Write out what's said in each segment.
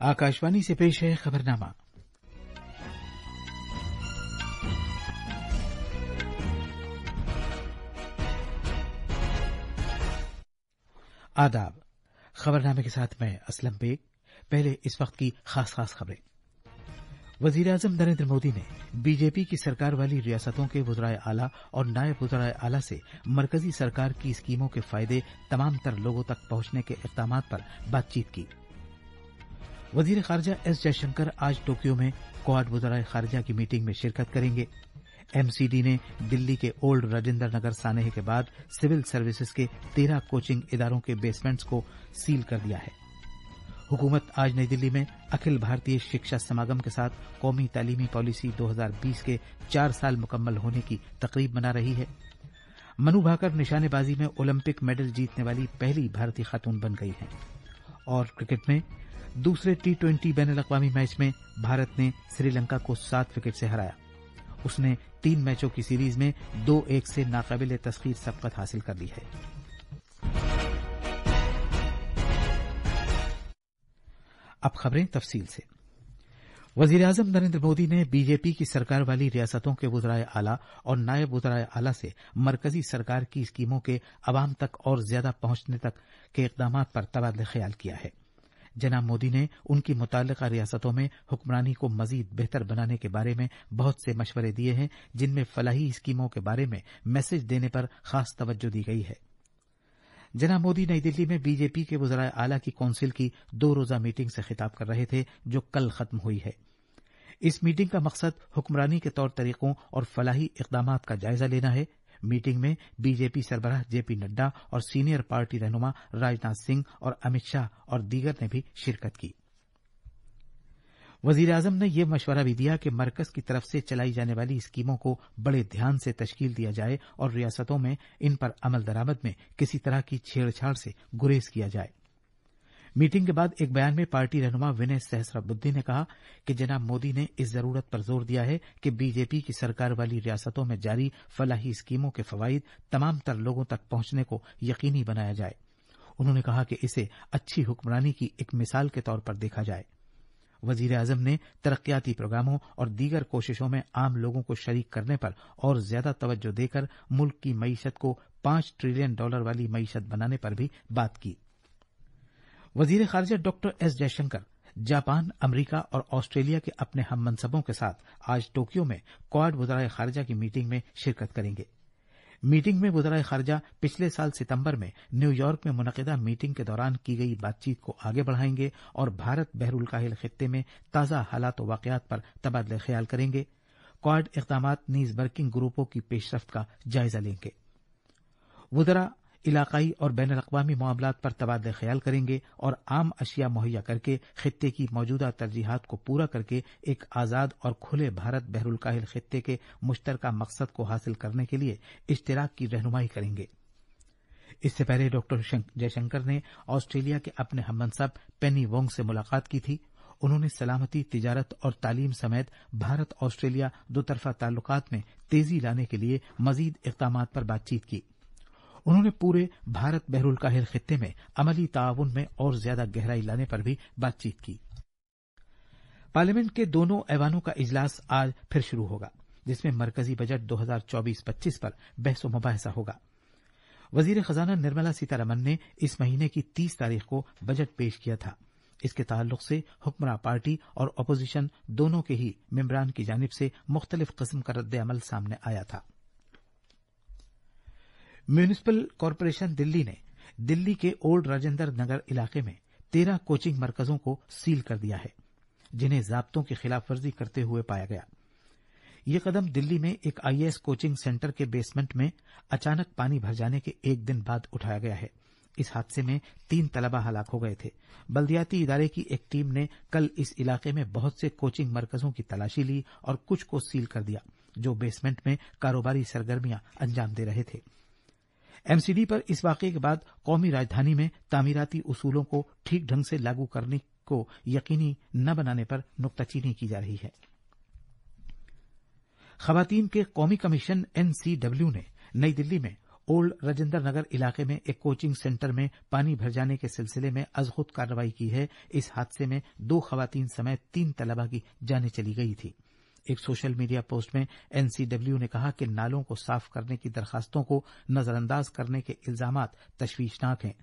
आकाशवाणी से पेश है खबरनामा। आदाब। खबरनामे के साथ मैं असलम बेग। पहले इस वक्त की खास खबरें। वजीर आजम नरेंद्र मोदी ने बीजेपी की सरकार वाली रियासतों के वज़राए आला और नायब वज़राए आला से मरकजी सरकार की स्कीमों के फायदे तमाम तर लोगों तक पहुंचने के इक़दामात पर बातचीत की। वजीर खारजा एस जयशंकर आज टोक्यो में क्वाड वज़राए खारजा की मीटिंग में शिरकत करेंगे। एमसीडी ने दिल्ली के ओल्ड राजेंद्र नगर सानेह के बाद सिविल सर्विसेज के 13 कोचिंग इदारों के बेसमेंट्स को सील कर दिया है। हुकूमत आज नई दिल्ली में अखिल भारतीय शिक्षा समागम के साथ कौमी तालीमी पॉलिसी 2020 के 4 साल मुकम्मल होने की तकरीब मना रही है। मनु भाकर निशानेबाजी में ओलंपिक मेडल जीतने वाली पहली भारतीय खातून बन गई हैं। और क्रिकेट में दूसरे टी20 बैनुल-अक़वामी मैच में भारत ने श्रीलंका को 7 विकेट से हराया। उसने 3 मैचों की सीरीज में 2-1 से नाकाबिले तस्खीर सबकत हासिल कर ली है। अब खबरें तफसील से। वजीर आजम नरेंद्र मोदी ने बीजेपी की सरकार वाली रियासतों के वज़राए आला और नायब वज़राए आला से मरकजी सरकार की स्कीमों के अवाम तक और ज्यादा पहुंचने तक के इक़दामात पर तबादला ख्याल किया है। जनाब मोदी ने उनकी मुताल्लिका रियासतों में हुक्मरानी को मजीद बेहतर बनाने के बारे में बहुत से मशवरे दिए हैं, जिनमें फलाही स्कीमों के बारे में मैसेज देने पर खास तवज्जो दी गई है। जनाब मोदी नई दिल्ली में बीजेपी के वज़राए आला की कौंसिल की 2 रोजा मीटिंग से खिताब कर रहे थे, जो कल खत्म हुई है। इस मीटिंग का मकसद हुक्मरानी के तौर तरीकों और फलाही इक़दामात का जायजा लेना है। मीटिंग में बीजेपी सरबराह जेपी नड्डा और सीनियर पार्टी रहनुमा राजनाथ सिंह और अमित शाह और दीगर ने भी शिरकत की। वजीर आजम ने यह मशवरा भी दिया कि मरकज की तरफ से चलाई जाने वाली स्कीमों को बड़े ध्यान से तश्कील दिया जाए और रियासतों में इन पर अमल दरामद में किसी तरह की छेड़छाड़ से गुरेज किया जाए। मीटिंग के बाद एक बयान में पार्टी रहनुमा विनय सहस्रबुद्धे ने कहा कि जनाब मोदी ने इस जरूरत पर जोर दिया है कि बीजेपी की सरकार वाली रियासतों में जारी फलाही स्कीमों के फवाइद तमाम तर लोगों तक पहुंचने को यकीनी बनाया जाए। उन्होंने कहा कि इसे अच्छी हुक्मरानी की एक मिसाल के तौर पर देखा जाए। वजीर आजम ने तरक्याती प्रोग्रामों और दीगर कोशिशों में आम लोगों को शरीक करने पर और ज्यादा तवज्जो देकर मुल्क की मईशत को $5 ट्रिलियन वाली मईशत बनाने पर भी बात की। वजीर खारजा डॉक्टर एस जयशंकर जापान, अमरीका और ऑस्ट्रेलिया के अपने हम मनसबों के साथ आज टोक्यो में क्वाड वज़राए खारजा की मीटिंग में शिरकत करेंगे। मीटिंग में वज़राए खारजा पिछले साल सितंबर में न्यूयॉर्क में मुनक़िदा मीटिंग के दौरान की गई बातचीत को आगे बढ़ाएंगे और भारत बहरुल काहिल खित्ते में ताज़ा हालात और वाक़यात पर तबादला ख्याल करेंगे। क्वाड इक़दामात नीज़ वर्किंग ग्रुपों की पेशरफ्त का जायजा लेंगे। वज़रा इलाकाई और बैनुल-अक़वामी मामलात पर तबादला ख्याल करेंगे और आम अशिया मुहैया करके खित्ते की मौजूदा तरजीहात को पूरा करके एक आज़ाद और खुले भारत बहरुल काहिल खित्ते के मुश्तरका मकसद को हासिल करने के लिए इश्तिराक की रहनुमाई करेंगे। इससे पहले डॉक्टर जयशंकर ने ऑस्ट्रेलिया के अपने हममनसब पेनी वोंग से मुलाकात की थी। उन्होंने सलामती, तिजारत और तालीम समेत भारत ऑस्ट्रेलिया दोतरफा ताल्लुकात में तेजी लाने के लिए मजीद इक़दामात पर बातचीत की। उन्होंने पूरे भारत बहरुल काहिल खित्ते में अमली ताउन में और ज्यादा गहराई लाने पर भी बातचीत की। पार्लियामेंट के दोनों ऐवानों का इजलास आज फिर शुरू होगा, जिसमें मरकजी बजट 2024-25 पर बहस मुबाहिसा होगा। वजीर खजाना निर्मला सीतारमन ने इस महीने की 30 तारीख को बजट पेश किया था। इसके ताल्लुक से हुक्मरान पार्टी और अपोजिशन दोनों के ही मेंबरान की जानिब से मुख्तलिफ किस्म का रद्द अमल सामने आया था। म्यूनिसिपल कॉरपोरेशन दिल्ली ने दिल्ली के ओल्ड राजेंद्र नगर इलाके में 13 कोचिंग मरकजों को सील कर दिया है, जिन्हें ज़ाब्तों की खिलाफवर्जी करते हुए पाया गया। ये कदम दिल्ली में एक आईएएस कोचिंग सेंटर के बेसमेंट में अचानक पानी भर जाने के एक दिन बाद उठाया गया है। इस हादसे में 3 तलबा हलाक हो गए थे। बल्दियाती इदारे की एक टीम ने कल इस इलाके में बहुत से कोचिंग मरकजों की तलाशी ली और कुछ को सील कर दिया, जो बेसमेंट में कारोबारी सरगर्मियां अंजाम दे रहे थे। एमसीडी पर इस वाकये के बाद कौमी राजधानी में तामीराती उसूलों को ठीक ढंग से लागू करने को यकीनी न बनाने पर नुक्ताचीनी की जा रही है। खवातीन के कौमी कमीशन एनसीडब्ल्यू ने नई दिल्ली में ओल्ड राजेंद्र नगर इलाके में एक कोचिंग सेंटर में पानी भर जाने के सिलसिले में अज खुद कार्रवाई की है। इस हादसे में 2 खवातीन समेत 3 तलबा की जानें चली गई थी। एक सोशल मीडिया पोस्ट में एनसीडब्ल्यू ने कहा कि नालों को साफ करने की दरखास्तों को नजरअंदाज करने के इल्जामात तशवीशनाक हैं।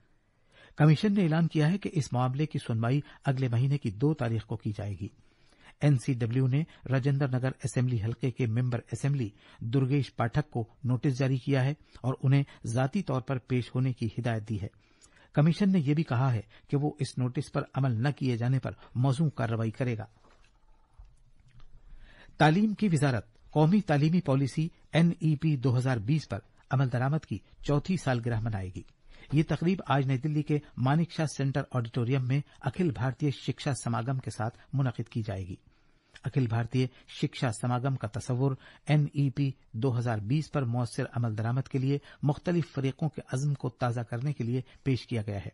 कमीशन ने ऐलान किया है कि इस मामले की सुनवाई अगले महीने की 2 तारीख को की जाएगी। एनसीडब्ल्यू ने राजेंद्र नगर असेंबली हलके के मेंबर असेंबली दुर्गेश पाठक को नोटिस जारी किया है और उन्हें जाती तौर पर पेश होने की हिदायत दी है। कमीशन ने यह भी कहा है कि वो इस नोटिस पर अमल न किए जाने पर मौजूद कार्रवाई करेगा। तालीम की विजारत कौमी तालीमी पॉलिसी NEP 2020 पर अमल दरामद की 4थी सालगिरह मनाएगी। ये तकरीब आज नई दिल्ली के मानिक शाह सेंटर ऑडिटोरियम में अखिल भारतीय शिक्षा समागम के साथ मुनक़िद की जाएगी। अखिल भारतीय शिक्षा समागम का तस्वुर NEP 2020 पर मौसर अमल दरामद के लिए मुख्तलिफ फरीकों के अज़्म को ताज़ा करने के लिए पेश किया गया है।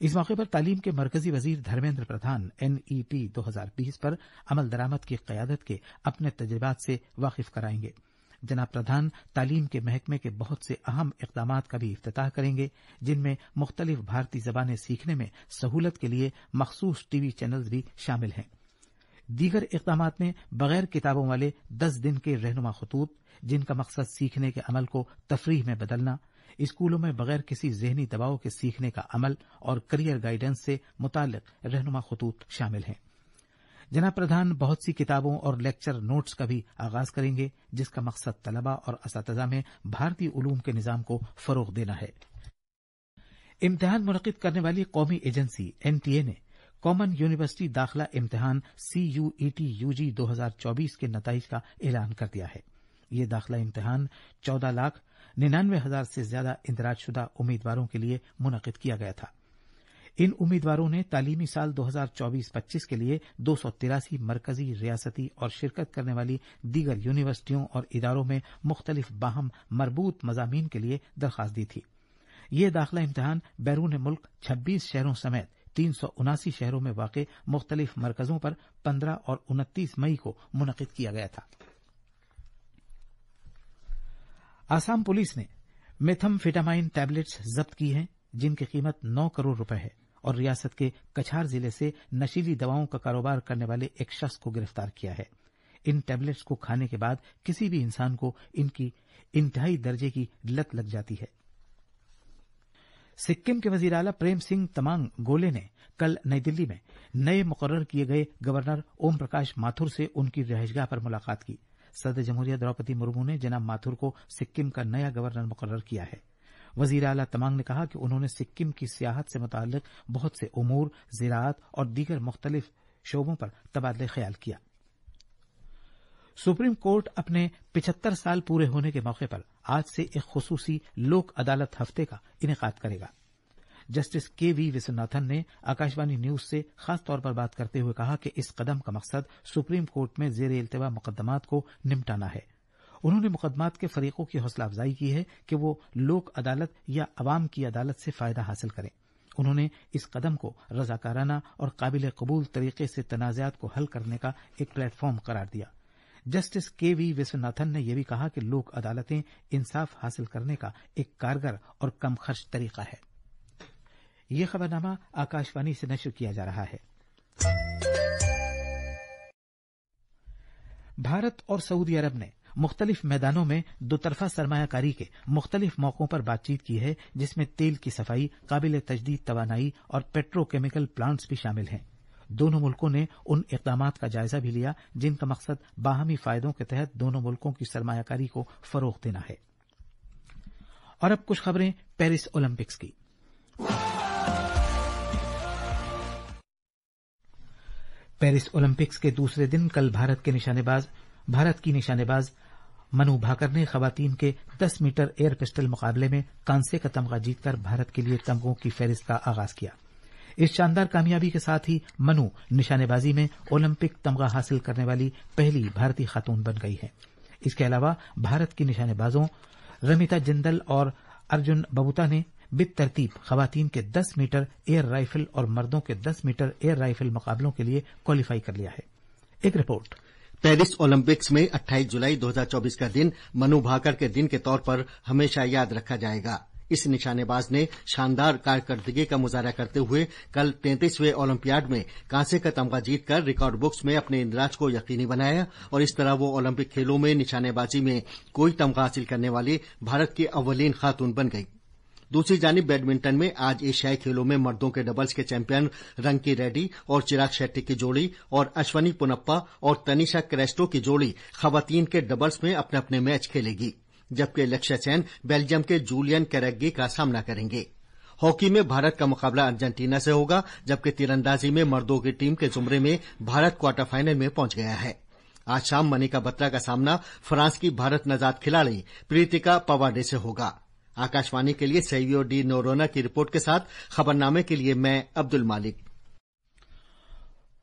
इस मौके पर तालीम के मरकजी वजीर धर्मेंद्र प्रधान NEP 2020 पर अमल दरामद की क़यादत के अपने तजुर्बात से वाकिफ कराएंगे। जनाब प्रधान तालीम के महकमे के बहुत से अहम इक़दामात का भी इफ्तिताह करेंगे, जिनमें मुख्तलिफ भारतीय ज़बानें सीखने में सहूलत के लिए मखसूस टीवी चैनल्स भी शामिल हैं। दीगर इक़दामात में बगैर किताबों वाले 10 दिन के रहनुमा खतूत, जिनका मकसद सीखने के अमल को तफरीह में बदलना, स्कूलों में बगैर किसी ज़हनी दबाव के सीखने का अमल और करियर गाइडेंस से मुताल्लिक रहनुमा खतूत शामिल हैं। जनाब प्रधान बहुत सी किताबों और लेक्चर नोट्स का भी आगाज करेंगे, जिसका मकसद तलबा और असातिज़ा में भारतीय उलूम के निज़ाम को फरोग देना है। इम्तिहान मुनक़िद करने वाली कौमी एजेंसी NTA ने कॉमन यूनिवर्सिटी दाखिला इम्तिहान CUET UG 2024 के नताइज का ऐलान कर दिया है। ये दाखिला इम्तिहान 14,99,000 से ज्यादा इंदराजशुदा उम्मीदवारों के लिए मुनक़िद किया गया था। इन उम्मीदवारों ने तालीमी साल 2024-25 के लिए 283 मरकजी, रियासती और शिरकत करने वाली दीगर यूनिवर्सिटियों और इदारों में मुख्तलिफ बाहम मरबूत मज़ामीन के लिए दरख्वास्त दी थी। ये दाखिला इम्तिहान बैरून मुल्क 26 शहरों समेत 379 शहरों में वाक़े मुख्तलिफ मरकजों पर 15 और 29 मई को मुनक़िद किया गया था। आसाम पुलिस ने मेथमफेटामाइन टैबलेट्स जब्त की हैं, जिनकी कीमत 9 करोड़ रुपए है, और रियासत के कछार जिले से नशीली दवाओं का कारोबार करने वाले एक शख्स को गिरफ्तार किया है। इन टैबलेट्स को खाने के बाद किसी भी इंसान को इनकी इंतहाई दर्जे की लत लग जाती है। सिक्किम के वजीर आला प्रेम सिंह तमांग गोले ने कल नई दिल्ली में नए मुकर्रर किए गए गवर्नर ओम प्रकाश माथुर से उनकी रिहाइशगाह पर मुलाकात की। सदर जमहूरिया द्रौपदी मुर्मू ने जनाब माथुर को सिक्किम का नया गवर्नर मुकर्रर किया है। वजीर आला तमांग ने कहा कि उन्होंने सिक्किम की सियाहत से मुताल्लिक बहुत से उमूर, ज़राअत और दीगर मुख्तलिफ शोबों पर तबादले ख्याल किया। सुप्रीम कोर्ट अपने 75 साल पूरे होने के मौके पर आज से एक खुसूसी लोक अदालत हफ्ते का इनेकाद करेगा। जस्टिस KV विश्वनाथन ने आकाशवाणी न्यूज से खास तौर पर बात करते हुए कहा कि इस कदम का मकसद सुप्रीम कोर्ट में ज़ेर इल्तिवा मुकदमात को निपटाना है। उन्होंने मुकदमात के फरीकों की हौसला अफजाई की है कि वो लोक अदालत या अवाम की अदालत से फायदा हासिल करें। उन्होंने इस कदम को रजाकाराना और काबिल कबूल तरीके से तनाज़ात को हल करने का एक प्लेटफॉर्म करार दिया। जस्टिस KV विश्वनाथन ने यह भी कहा कि लोक अदालतें इंसाफ हासिल करने का एक कारगर और कम खर्च तरीका है। यह खबरनामा आकाशवाणी से नशर किया जा रहा है। भारत और सऊदी अरब ने मुख्तलिफ मैदानों में दोतरफा सरमायाकारी के मुख्तलिफ मौकों पर बातचीत की है, जिसमें तेल की सफाई, काबिल तजदीद तवानाई और पेट्रोकेमिकल प्लांट्स भी शामिल हैं। दोनों मुल्कों ने उन इक़दामात का जायजा भी लिया जिनका मकसद बाहमी फायदों के तहत दोनों मुल्कों की सरमायाकारी को फरोग देना है। और अब कुछ खबरें पेरिस ओलंपिक्स की। पेरिस ओलंपिक्स के दूसरे दिन कल भारत की निशानेबाज मनु भाकर ने खवातीन के 10 मीटर एयर पिस्टल मुकाबले में कांसे का तमगा जीतकर भारत के लिए तमगों की फहरिस्त का आगाज किया। इस शानदार कामयाबी के साथ ही मनु निशानेबाजी में ओलंपिक तमगा हासिल करने वाली पहली भारतीय खातून बन गई है। इसके अलावा भारत की निशानेबाजों रमिता जिंदल और अर्जुन बबूता ने बितरतीब खवातीन के 10 मीटर एयर राइफल और मर्दों के 10 मीटर एयर राइफल मुकाबलों के लिए क्वालिफाई कर लिया है। एक रिपोर्ट। पेरिस ओलंपिक्स में 28 जुलाई 2024 का दिन मनु भाकर के दिन के तौर पर हमेशा याद रखा जाएगा। इस निशानेबाज ने शानदार कारकर्दगी का मुजाहरा करते हुए कल 33वें ओलंपियाड में कांसे का तमगा जीतकर रिकॉर्ड बुक्स में अपने इंद्राज को यकीनी बनाया और इस तरह वो ओलंपिक खेलों में निशानेबाजी में कोई तमगा हासिल करने वाली भारत की अव्वलीन खातून बन गई। दूसरी जानिब बैडमिंटन में आज एशियाई खेलों में मर्दों के डबल्स के चैंपियन रंकी रेड्डी और चिराग शेट्टी की जोड़ी और अश्वनी पुनप्पा और तनिषा क्रेस्टो की जोड़ी खवातीन के डबल्स में अपने अपने मैच खेलेगी, जबकि लक्ष्य सेन बेल्जियम के जूलियन कैरेग्गी का सामना करेंगे। हॉकी में भारत का मुकाबला अर्जेंटीना से होगा, जबकि तीरंदाजी में मर्दों की टीम के जुमरे में भारत क्वार्टर फाइनल में पहुंच गया है। आज शाम मनिका बत्रा का सामना फ्रांस की भारत नजाद खिलाड़ी प्रीतिका पवाडे से होगा। आकाशवाणी के लिए सैवियो डी नोरोना की रिपोर्ट के साथ खबरनामे के लिए मैं अब्दुल मालिक।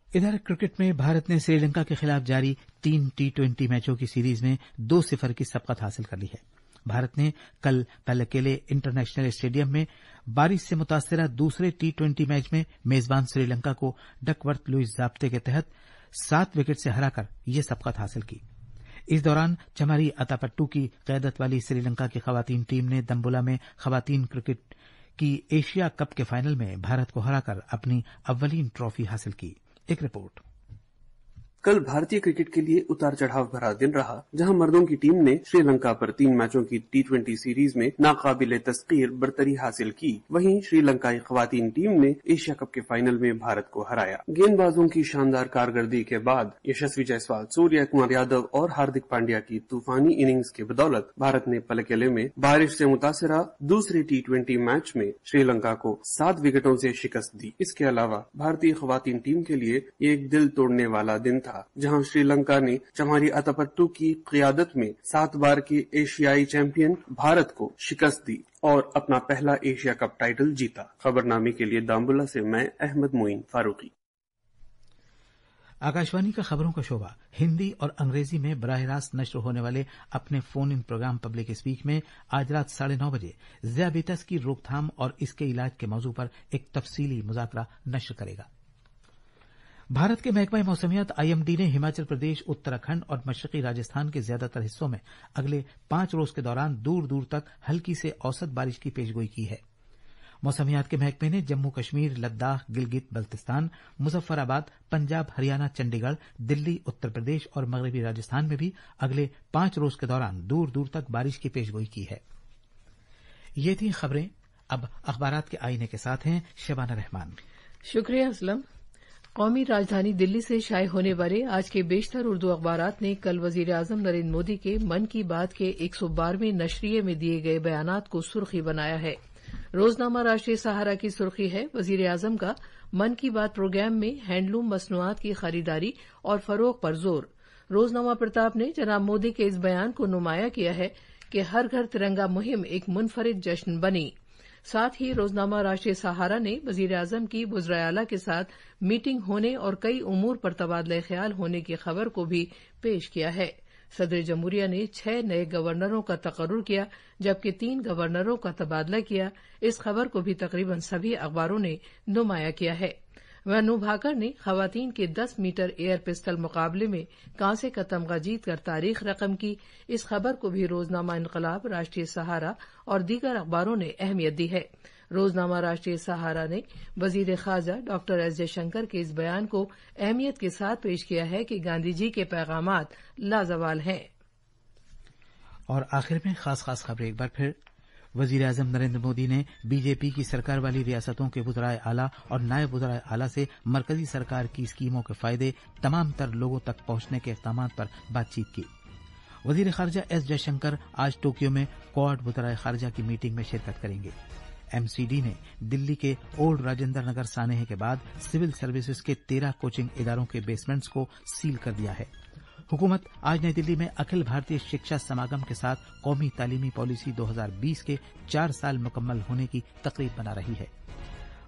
इधर क्रिकेट में भारत ने श्रीलंका के खिलाफ जारी 3 T20 मैचों की सीरीज में 2-0 की सबकत हासिल कर ली है। भारत ने कल पल्लेकेले इंटरनेशनल स्टेडियम में बारिश से मुतासरा दूसरे T20 मैच में मेजबान श्रीलंका को डकवर्थ लुइस जाब्ते के तहत 7 विकेट से हराकर यह सबकत हासिल की। इस दौरान चमारी अतापट्टू की क़यादत वाली श्रीलंका की खवातीन टीम ने दम्बुला में खवातीन क्रिकेट की एशिया कप के फाइनल में भारत को हराकर अपनी अव्वलीन ट्रॉफी हासिल की। एक रिपोर्ट। कल भारतीय क्रिकेट के लिए उतार चढ़ाव भरा दिन रहा, जहां मर्दों की टीम ने श्रीलंका पर 3 मैचों की T20 सीरीज में नाकाबिले तस्कीर बरतरी हासिल की। वहीं श्रीलंकाई खवातीन टीम ने एशिया कप के फाइनल में भारत को हराया। गेंदबाजों की शानदार कारकर्दगी के बाद यशस्वी जायसवाल, सूर्य कुमार यादव और हार्दिक पांड्या की तूफानी इनिंग्स की बदौलत भारत ने पल्लेकेले में बारिश से मुतासरा दूसरे T20 मैच में श्रीलंका को 7 विकेटों से शिकस्त दी। इसके अलावा भारतीय खवातीन टीम के लिए एक दिल तोड़ने वाला दिन था, जहां श्रीलंका ने चमारी अतापट्टू की क़यादत में 7 बार के एशियाई चैंपियन भारत को शिकस्त दी और अपना पहला एशिया कप टाइटल जीता। खबरनामे के लिए दाम्बुला से मैं अहमद मोइन फारूकी। आकाशवाणी का खबरों का शोबा हिंदी और अंग्रेजी में बराह रास्त नश्र होने वाले अपने phone in programme public speak में आज रात 9:30 बजे ज़ियाबेतस की रोकथाम और इसके इलाज के मौजू पर एक तफसीली मुज़ाकरा नश्र करेगा। भारत के महकमा मौसमियात IMD ने हिमाचल प्रदेश, उत्तराखंड और मशरकी राजस्थान के ज्यादातर हिस्सों में अगले 5 रोज के दौरान दूर दूर तक हल्की से औसत बारिश की पेशगोई की है। मौसमियात के महकमे ने जम्मू कश्मीर, लद्दाख, गिलगित बल्तिस्तान, मुजफ्फराबाद, पंजाब, हरियाणा, चंडीगढ़, दिल्ली, उत्तर प्रदेश और मगरबी राजस्थान में भी अगले 5 रोज के दौरान दूर दूर तक बारिश की पेशगोई की है। ये थी खबरें। अब अखबारात के आईने के साथ हैं शबाना रहमान। शुक्रिया असलम। कौमी राजधानी दिल्ली से शाये होने वाले आज के बेशतर उर्दू अखबारात ने कल वजीर आजम नरेंद्र मोदी के मन की बात के 112वें नशरिये में दिए गए बयानात को सुर्खी बनाया है। रोजनामा राष्ट्रीय सहारा की सुर्खी है, वजीर आजम का मन की बात प्रोग्राम में हैंडलूम मसनूआत की खरीदारी और फरोख पर जोर। रोजनामा प्रताप ने जनाब मोदी के इस बयान को नुमाया किया है कि हर घर तिरंगा मुहिम एक मुनफरिद जश्न बनी। साथ ही रोजनामा राष्ट्रीय सहारा ने वजीर आजम की वज़राए आला के साथ मीटिंग होने और कई उमूर पर तबादला ख्याल होने की खबर को भी पेश किया है। सदर जमहूरिया ने 6 नए गवर्नरों का तकर्रुर किया, जबकि 3 गवर्नरों का तबादला किया। इस खबर को भी तकरीबन सभी अखबारों ने नुमाया किया है। मनु भाकर ने खवातीन के 10 मीटर एयर पिस्टल मुकाबले में कांसे का तमगा जीतकर तारीख रकम की। इस खबर को भी रोजनामा इनकलाब, राष्ट्रीय सहारा और दीगर अखबारों ने अहमियत दी है। रोजनामा राष्ट्रीय सहारा ने वजीर खारजा डॉक्टर एस जयशंकर के इस बयान को अहमियत के साथ पेश किया है कि गांधी जी के पैगामात लाजवाल हैं। और आखिर में खास खबरें एक बार फिर। वजीर आजम नरेंद्र मोदी ने बीजेपी की सरकार वाली रियासतों के वज़राए आला और नायब वज़राए आला से मरकजी सरकार की स्कीमों के फायदे तमाम तर लोगों तक पहुंचने के इक़दामात पर बातचीत की। वजीर खारजा एस जयशंकर आज टोक्यो में क्वाड वज़राए खारजा की मीटिंग में शिरकत करेंगे। MCD ने दिल्ली के ओल्ड राजेंद्र नगर सानेहे के बाद सिविल सर्विसेज के 13 कोचिंग इदारों के बेसमेंट्स को सील कर दिया है। हुकूमत आज नई दिल्ली में अखिल भारतीय शिक्षा समागम के साथ कौमी तालीमी पॉलिसी 2020 के 4 साल मुकम्मल होने की तकरीब बना रही है।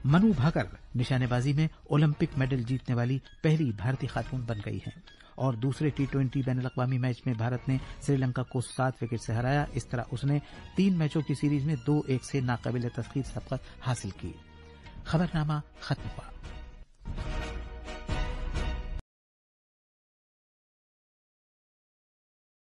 मनु भाकर निशानेबाजी में ओलंपिक मेडल जीतने वाली पहली भारतीय खातून बन गई हैं और दूसरे T20 बैनुल-अक़वामी मैच में भारत ने श्रीलंका को 7 विकेट से हराया। इस तरह उसने 3 मैचों की सीरीज में 2-1 से नाकाबिले तस्खीर सबकत हासिल की। खबरनामा खत्म हुआ।